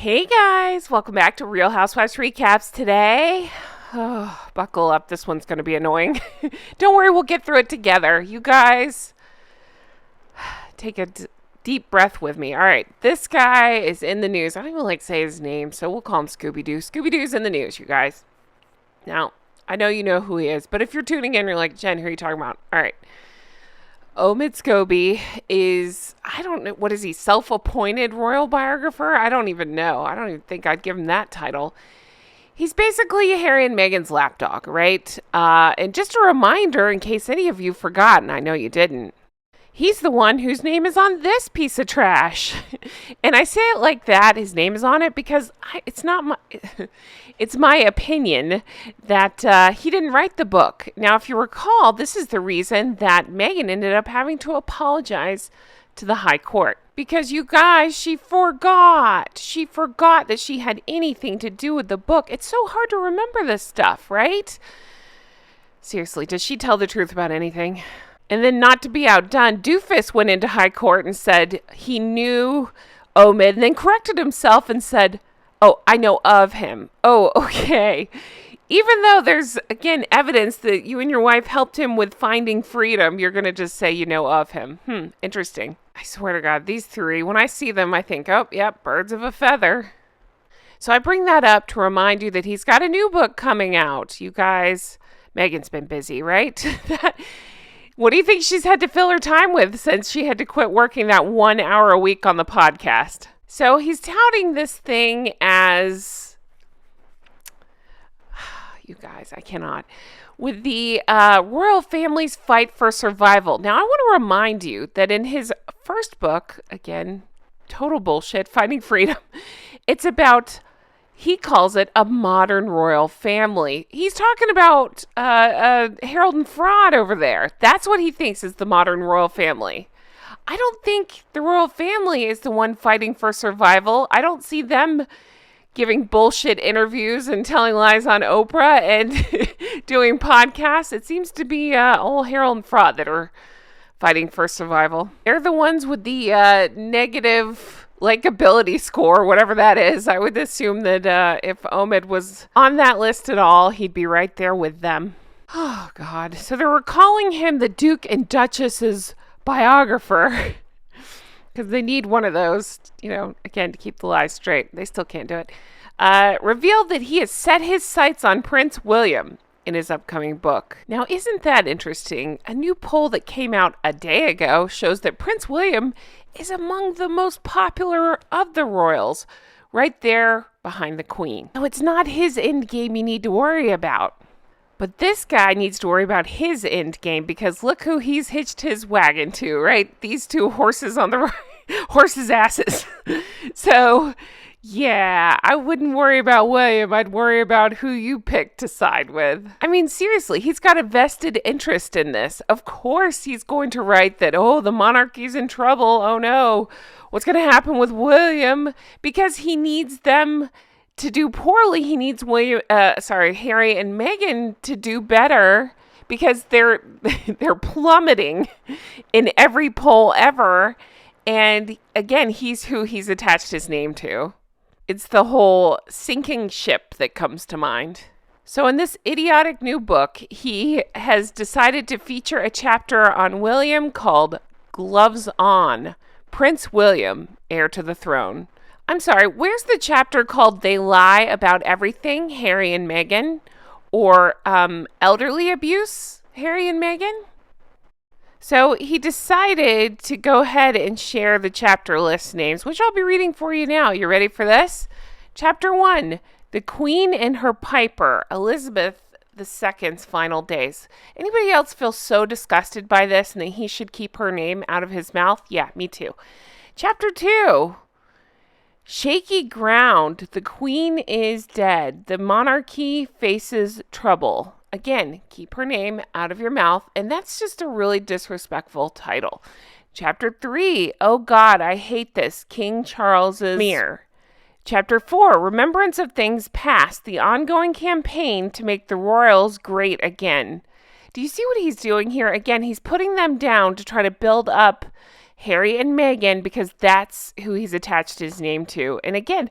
Hey guys, welcome back to Real Housewives Recaps today. Oh, buckle up, this one's going to be annoying. Don't worry, we'll get through it together. You guys, take a deep breath with me. All right, this guy is in the news. I don't even like to say his name, so we'll call him Scooby-Doo. Scooby-Doo's in the news, you guys. Now, I know you know who he is, but if you're tuning in, you're like, Jen, who are you talking about? All right. Omid Scobie is, I don't know, what is he, self-appointed royal biographer? I don't even know. I don't even think I'd give him that title. He's basically Harry and Meghan's lapdog, right? And just a reminder, in case any of you forgot, and I know you didn't, he's the one whose name is on this piece of trash. And I say it like that, his name is on it, because it's not my... It's my opinion that he didn't write the book. Now, if you recall, this is the reason that Meghan ended up having to apologize to the High Court. Because you guys, she forgot. She forgot that she had anything to do with the book. It's so hard to remember this stuff, right? Seriously, does she tell the truth about anything? And then, not to be outdone, Doofus went into High Court and said he knew Omid, and then corrected himself and said, "Oh, I know of him." Oh, okay. Even though there's, again, evidence that you and your wife helped him with finding freedom, you're going to just say you know of him. Interesting. I swear to God, these three, when I see them, I think, oh, yep, birds of a feather. So I bring that up to remind you that he's got a new book coming out. You guys, Meghan's been busy, right? What do you think she's had to fill her time with since she had to quit working that 1 hour a week on the podcast? So he's touting this thing as, you guys, I cannot, with the royal family's fight for survival. Now, I want to remind you that in his first book, again, total bullshit, Finding Freedom, it's about, he calls it a modern royal family. He's talking about Harold and Fraud over there. That's what he thinks is the modern royal family. I don't think the royal family is the one fighting for survival. I don't see them giving bullshit interviews and telling lies on Oprah and doing podcasts. It seems to be all Harold and Fraud that are fighting for survival. They're the ones with the negative likability score, whatever that is. I would assume that if Omid was on that list at all, he'd be right there with them. Oh, God. So they're calling him the Duke and Duchess's biographer, because they need one of those, again, to keep the lies straight. They still can't do it. Revealed that he has set his sights on Prince William in his upcoming book. Now, isn't that interesting? A new poll that came out a day ago shows that Prince William is among the most popular of the royals, right there behind the Queen. Now, it's not his end game you need to worry about. But this guy needs to worry about his end game, because look who he's hitched his wagon to, right? These two horses on the right, horses' asses. So, yeah, I wouldn't worry about William. I'd worry about who you pick to side with. I mean, seriously, he's got a vested interest in this. Of course he's going to write that, oh, the monarchy's in trouble. Oh, no. What's going to happen with William? Because he needs them to do poorly. He needs Harry and Meghan to do better, because they're plummeting in every poll ever. And again, he's who he's attached his name to. It's the whole sinking ship that comes to mind. So in this idiotic new book, he has decided to feature a chapter on William called Gloves On, Prince William, Heir to the Throne. I'm sorry, where's the chapter called They Lie About Everything, Harry and Meghan? Or Elderly Abuse, Harry and Meghan? So he decided to go ahead and share the chapter list names, which I'll be reading for you now. You ready for this? Chapter 1, The Queen and Her Piper, Elizabeth II's Final Days. Anybody else feel so disgusted by this and that he should keep her name out of his mouth? Yeah, me too. Chapter 2, Shaky Ground, The Queen is Dead. The monarchy faces trouble. Again, keep her name out of your mouth, and that's just a really disrespectful title. Chapter 3, Oh God, I Hate This, King Charles's Mirror. Chapter 4, Remembrance of Things Past, the ongoing campaign to make the royals great again. Do you see what he's doing here? Again, he's putting them down to try to build up Harry and Meghan, because that's who he's attached his name to. And again,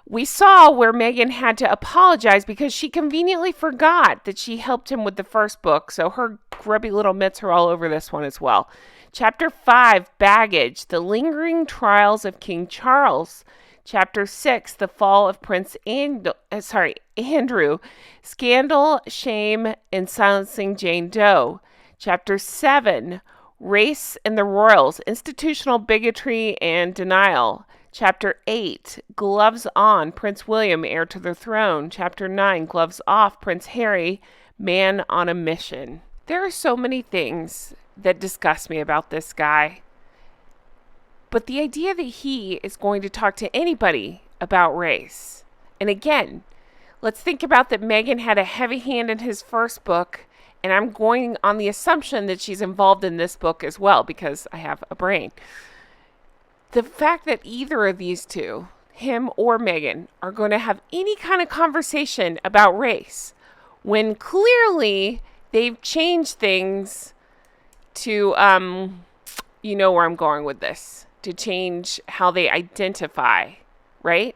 We saw where Meghan had to apologize because she conveniently forgot that she helped him with the first book, so her grubby little mitts are all over this one as well. Chapter 5, Baggage, the lingering trials of King Charles. Chapter 6, the fall of Prince Andrew, scandal, shame, and silencing Jane Doe. Chapter 7, Race and the Royals, institutional bigotry and denial. Chapter 8, Gloves On, Prince William, heir to the throne. Chapter 9, Gloves Off, Prince Harry, man on a mission. There are so many things that disgust me about this guy. But the idea that he is going to talk to anybody about race. And again, let's think about that Meghan had a heavy hand in his first book, and I'm going on the assumption that she's involved in this book as well because I have a brain. The fact that either of these two, him or Meghan, are going to have any kind of conversation about race when clearly they've changed things to, you know where I'm going with this, to change how they identify, right?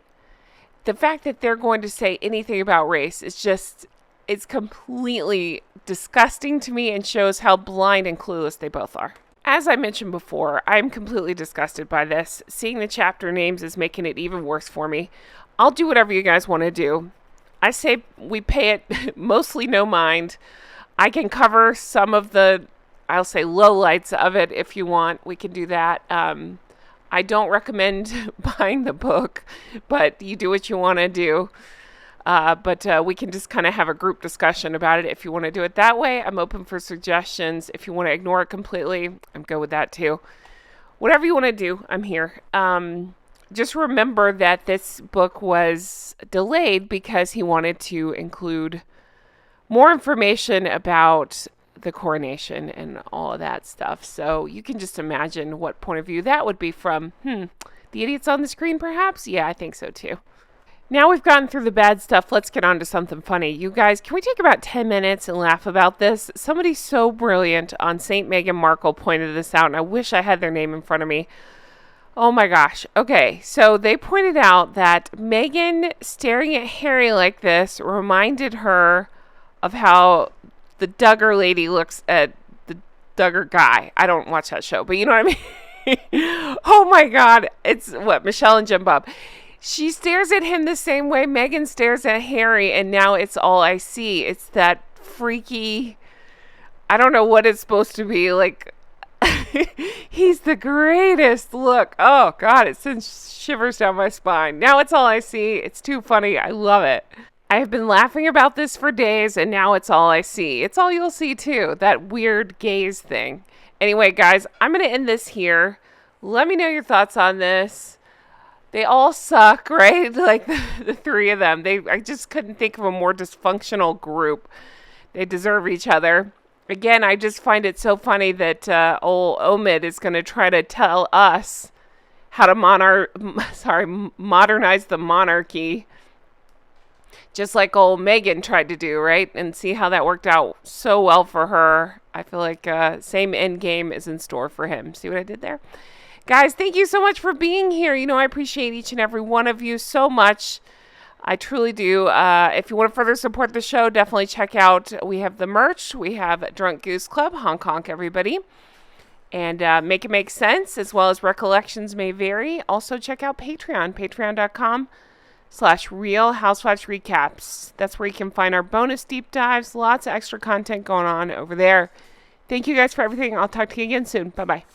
The fact that they're going to say anything about race is just, it's completely disgusting to me and shows how blind and clueless they both are. As I mentioned before, I'm completely disgusted by this. Seeing the chapter names is making it even worse for me. I'll do whatever you guys want to do. I say we pay it mostly no mind. I can cover some of the, I'll say, lowlights of it if you want. We can do that. I don't recommend buying the book, but you do what you want to do. But we can just kind of have a group discussion about it. If you want to do it that way, I'm open for suggestions. If you want to ignore it completely, I'm good with that too. Whatever you want to do, I'm here. Just remember that this book was delayed because he wanted to include more information about the coronation and all of that stuff. So you can just imagine what point of view that would be from. The idiots on the screen, perhaps? Yeah, I think so too. Now we've gotten through the bad stuff, let's get on to something funny. You guys, can we take about 10 minutes and laugh about this? Somebody so brilliant on St. Meghan Markle pointed this out, and I wish I had their name in front of me. Oh my gosh. Okay, so they pointed out that Meghan staring at Harry like this reminded her of how the Duggar lady looks at the Duggar guy. I don't watch that show, but you know what I mean? Oh my God. It's what, Michelle and Jim Bob. She stares at him the same way Meghan stares at Harry, and now it's all I see. It's that freaky, I don't know what it's supposed to be, like, he's the greatest look. Oh, God, it sends shivers down my spine. Now it's all I see. It's too funny. I love it. I have been laughing about this for days, and now it's all I see. It's all you'll see, too, that weird gaze thing. Anyway, guys, I'm going to end this here. Let me know your thoughts on this. They all suck, right? Like the three of them. I just couldn't think of a more dysfunctional group. They deserve each other. Again, I just find it so funny that old Omid is going to try to tell us how to modernize the monarchy, just like old Meghan tried to do, right? And see how that worked out so well for her. I feel like same end game is in store for him. See what I did there? Guys, thank you so much for being here. You know, I appreciate each and every one of you so much. I truly do. If you want to further support the show, definitely check out, we have the merch. We have Drunk Goose Club, honk honk everybody. And Make It Make Sense, as well as Recollections May Vary. Also check out Patreon, patreon.com/Real Housewives Recaps. That's where you can find our bonus deep dives. Lots of extra content going on over there. Thank you guys for everything. I'll talk to you again soon. Bye-bye.